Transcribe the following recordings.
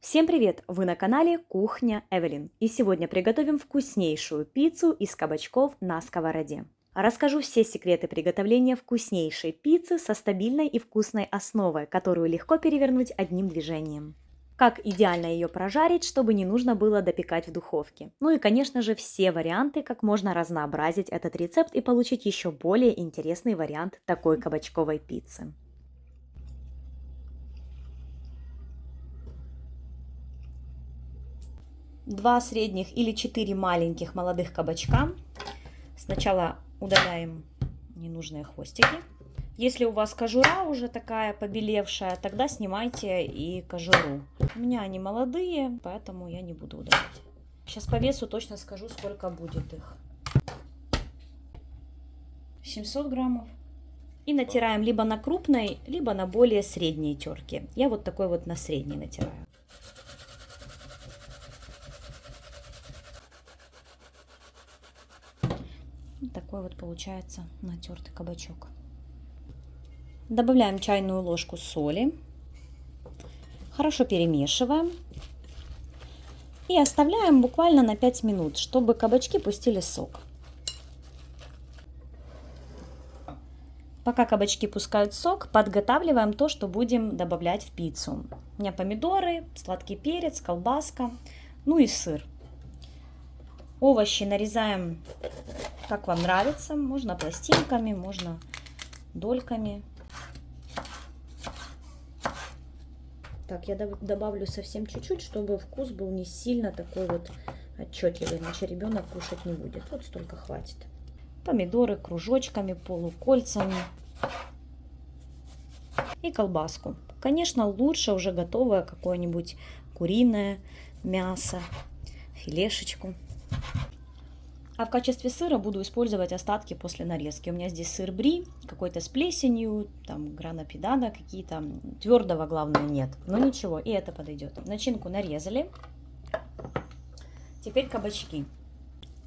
Всем привет! Вы на канале Кухня Эвелин. И сегодня приготовим вкуснейшую пиццу из кабачков на сковороде. Расскажу все секреты приготовления вкуснейшей пиццы со стабильной и вкусной основой, которую легко перевернуть одним движением. Как идеально ее прожарить, чтобы не нужно было допекать в духовке. Ну и, конечно же, все варианты, как можно разнообразить этот рецепт и получить еще более интересный вариант такой кабачковой пиццы. Два средних или 4 маленьких молодых кабачка. Сначала удаляем ненужные хвостики. Если у вас кожура уже такая побелевшая, тогда снимайте и кожуру. У меня они молодые, поэтому я не буду удалять. Сейчас по весу точно скажу, сколько будет их. 700 граммов. И натираем либо на крупной, либо на более средней терке. Я вот такой вот на средней натираю. Такой вот получается натертый кабачок. Добавляем чайную ложку соли. Хорошо перемешиваем. И оставляем буквально на 5 минут, чтобы кабачки пустили сок. Пока кабачки пускают сок, подготавливаем то, что будем добавлять в пиццу. У меня помидоры, сладкий перец, колбаска, ну и сыр. Овощи нарезаем, как вам нравится. Можно пластинками, можно дольками. Так, я добавлю совсем чуть-чуть, чтобы вкус был не сильно такой вот отчетливый, иначе ребенок кушать не будет. Вот столько хватит. Помидоры кружочками, полукольцами. И колбаску. Конечно, лучше уже готовое какое-нибудь куриное мясо, филешечку. А в качестве сыра буду использовать остатки после нарезки. У меня здесь сыр бри, какой-то с плесенью, там грана падано какие-то. Твердого, главное, нет. Но ничего, и это подойдет. Начинку нарезали. Теперь кабачки.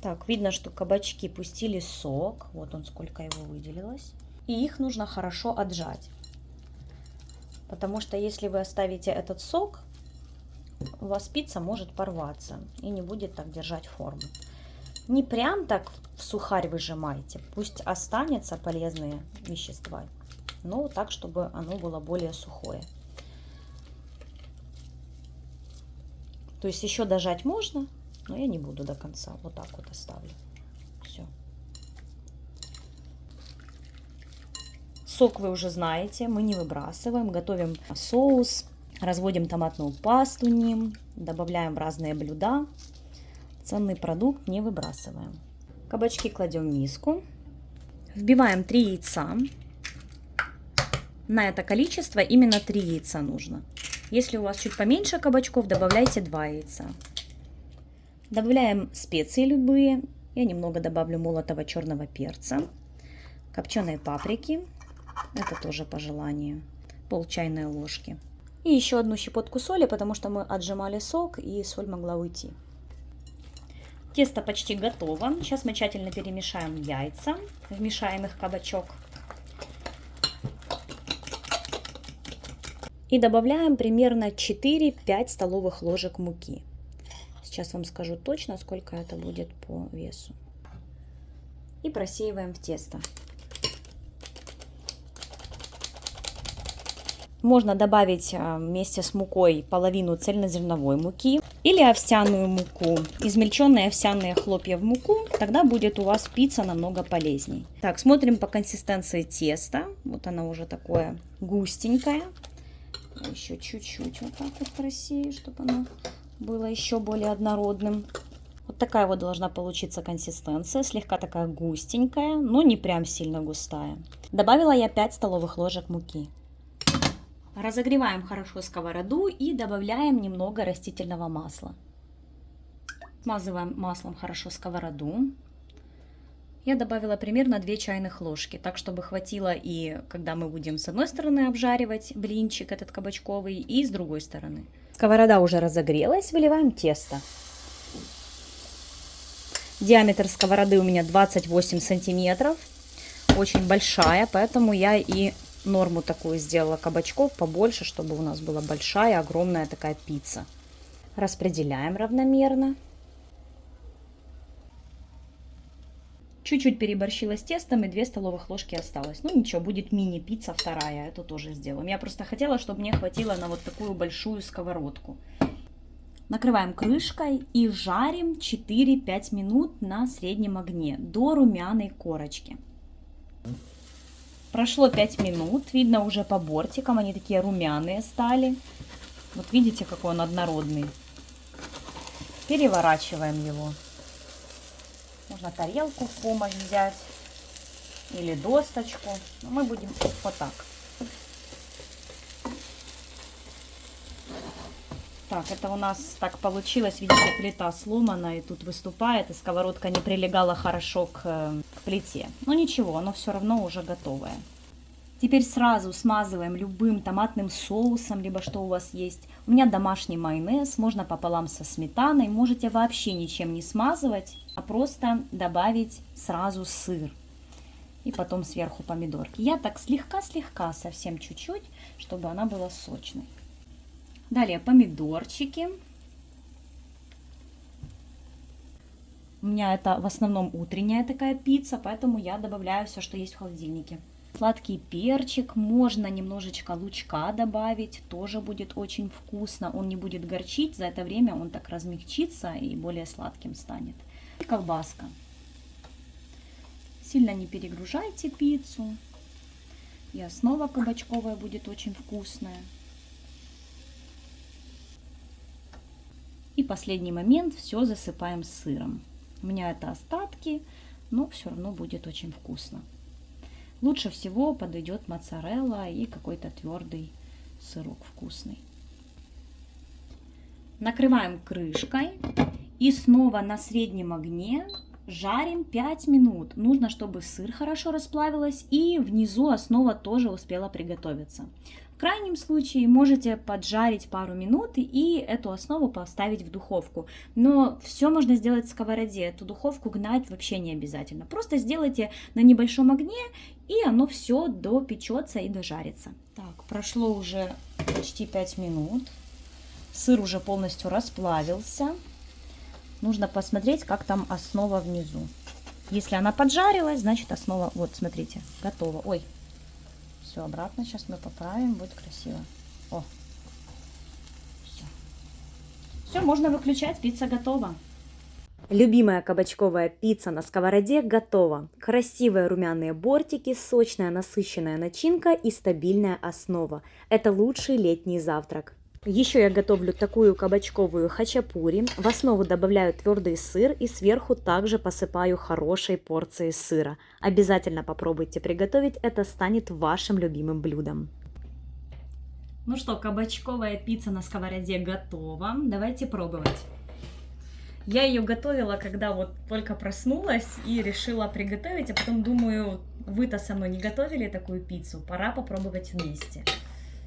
Так, видно, что кабачки пустили сок. Вот он, сколько его выделилось. И их нужно хорошо отжать. Потому что если вы оставите этот сок, у вас пицца может порваться и не будет так держать форму. Не прям так в сухарь выжимайте, пусть останется полезные вещества, но так, чтобы оно было более сухое. То есть еще дожать можно, но я не буду до конца, вот так вот оставлю. Все. Сок вы уже знаете, мы не выбрасываем, готовим соус, разводим томатную пасту ним, добавляем в разные блюда. Ценный продукт не выбрасываем. Кабачки кладем в миску. Вбиваем 3 яйца. На это количество именно 3 яйца нужно. Если у вас чуть поменьше кабачков, добавляйте 2 яйца. Добавляем специи любые. Я немного добавлю молотого черного перца. Копченой паприки. Это тоже по желанию. Пол чайной ложки. И еще одну щепотку соли, потому что мы отжимали сок и соль могла уйти. Тесто почти готово. Сейчас мы тщательно перемешаем яйца, вмешаем их в кабачок. И добавляем примерно 4-5 столовых ложек муки. Сейчас вам скажу точно, сколько это будет по весу. И просеиваем в тесто. Можно добавить вместе с мукой половину цельнозерновой муки или овсяную муку. Измельченные овсяные хлопья в муку, тогда будет у вас пицца намного полезней. Так, смотрим по консистенции теста. Вот оно уже такое густенькое. Еще чуть-чуть вот так вот просею, чтобы оно было еще более однородным. Вот такая вот должна получиться консистенция, слегка такая густенькая, но не прям сильно густая. Добавила я 5 столовых ложек муки. Разогреваем хорошо сковороду и добавляем немного растительного масла. Смазываем маслом хорошо сковороду. Я добавила примерно 2 чайных ложки, так чтобы хватило и когда мы будем с одной стороны обжаривать блинчик этот кабачковый, и с другой стороны. Сковорода уже разогрелась, выливаем тесто. Диаметр сковороды у меня 28 сантиметров, очень большая, поэтому я и норму такую сделала кабачков побольше, чтобы у нас была большая, огромная такая пицца. Распределяем равномерно. Чуть-чуть переборщила с тестом, и 2 столовых ложки осталось. Ну ничего, будет мини-пицца вторая, это тоже сделаем. Я просто хотела, чтобы мне хватило на вот такую большую сковородку. Накрываем крышкой и жарим 4-5 минут на среднем огне до румяной корочки. Прошло 5 минут, видно уже по бортикам, они такие румяные стали. Вот видите, какой он однородный. Переворачиваем его. Можно тарелку в помощь взять или досточку. Но мы будем вот так. Так, это у нас так получилось. Видите, плита сломана и тут выступает, и сковородка не прилегала хорошо к плите. Но ничего, оно все равно уже готовое. Теперь сразу смазываем любым томатным соусом, либо что у вас есть. У меня домашний майонез, можно пополам со сметаной. Можете вообще ничем не смазывать, а просто добавить сразу сыр. И потом сверху помидорки. Я так слегка-слегка, совсем чуть-чуть, чтобы она была сочной. Далее помидорчики. У меня это в основном утренняя такая пицца, поэтому я добавляю все, что есть в холодильнике. Сладкий перчик, можно немножечко лучка добавить, тоже будет очень вкусно. Он не будет горчить, за это время он так размягчится и более сладким станет. И колбаска. Сильно не перегружайте пиццу. И основа кабачковая будет очень вкусная. И последний момент, все засыпаем сыром. У меня это остатки, но все равно будет очень вкусно. Лучше всего подойдет моцарелла и какой-то твердый сырок вкусный. Накрываем крышкой и снова на среднем огне жарим 5 минут. Нужно, чтобы сыр хорошо расплавилась и внизу основа тоже успела приготовиться. В крайнем случае можете поджарить пару минут и эту основу поставить в духовку. Но все можно сделать в сковороде. Эту духовку гнать вообще не обязательно. Просто сделайте на небольшом огне, и оно все допечется и дожарится. Так, прошло уже почти 5 минут. Сыр уже полностью расплавился. Нужно посмотреть, как там основа внизу. Если она поджарилась, значит основа, вот смотрите, готова. Ой. Все, обратно сейчас мы поправим, будет красиво. О, все. Все, можно выключать, пицца готова. Любимая кабачковая пицца на сковороде готова. Красивые румяные бортики, сочная насыщенная начинка и стабильная основа. Это лучший летний завтрак. Еще я готовлю такую кабачковую хачапури. В основу добавляю твердый сыр и сверху также посыпаю хорошей порцией сыра. Обязательно попробуйте приготовить, это станет вашим любимым блюдом. Ну что, кабачковая пицца на сковороде готова. Давайте пробовать. Я ее готовила, когда вот только проснулась и решила приготовить, а потом думаю, вы-то со мной не готовили такую пиццу, пора попробовать вместе.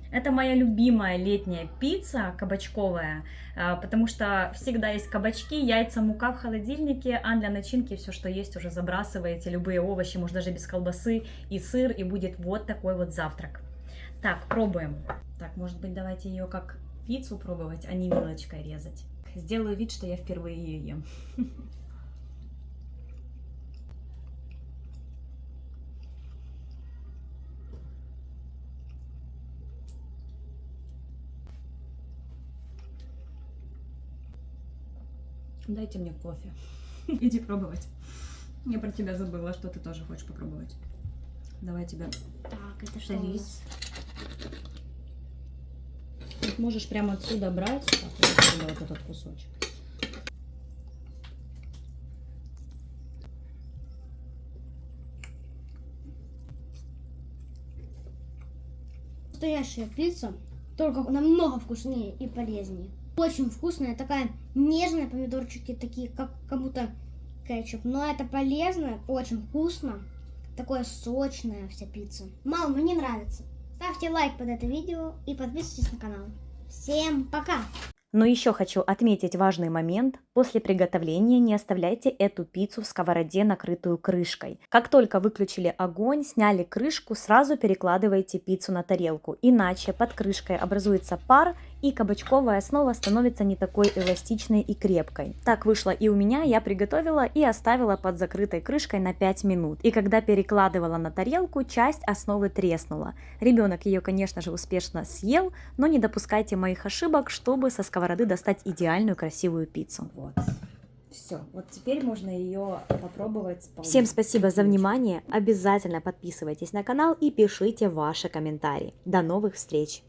Это моя любимая летняя пицца кабачковая, потому что всегда есть кабачки, яйца, мука в холодильнике, а для начинки все, что есть, уже забрасываете, любые овощи, может даже без колбасы и сыр, и будет вот такой вот завтрак. Так, пробуем. Так, может быть, давайте ее как пиццу пробовать, а не вилочкой резать. Сделаю вид, что я впервые ее ем. Дайте мне кофе. Иди пробовать. Я про тебя забыла, что ты тоже хочешь попробовать. Давай тебя. Так, это что у нас? Тут можешь прямо отсюда брать. Так, вот этот кусочек. Настоящая пицца, только намного вкуснее и полезнее. Очень вкусная, такая нежная, помидорчики такие, как будто кетчуп. Но это полезно, очень вкусно. Такое сочная вся пицца. Мало, мне нравится. Ставьте лайк под это видео и подписывайтесь на канал. Всем пока! Но еще хочу отметить важный момент. После приготовления не оставляйте эту пиццу в сковороде, накрытую крышкой. Как только выключили огонь, сняли крышку, сразу перекладывайте пиццу на тарелку. Иначе под крышкой образуется пар и кабачковая основа становится не такой эластичной и крепкой. Так вышло и у меня, я приготовила и оставила под закрытой крышкой на 5 минут. И когда перекладывала на тарелку, часть основы треснула. Ребенок ее, конечно же, успешно съел, но не допускайте моих ошибок, чтобы со сковороды достать идеальную красивую пиццу. Вот. Все, вот теперь можно ее попробовать. Всем спасибо за внимание, обязательно подписывайтесь на канал и пишите ваши комментарии. До новых встреч!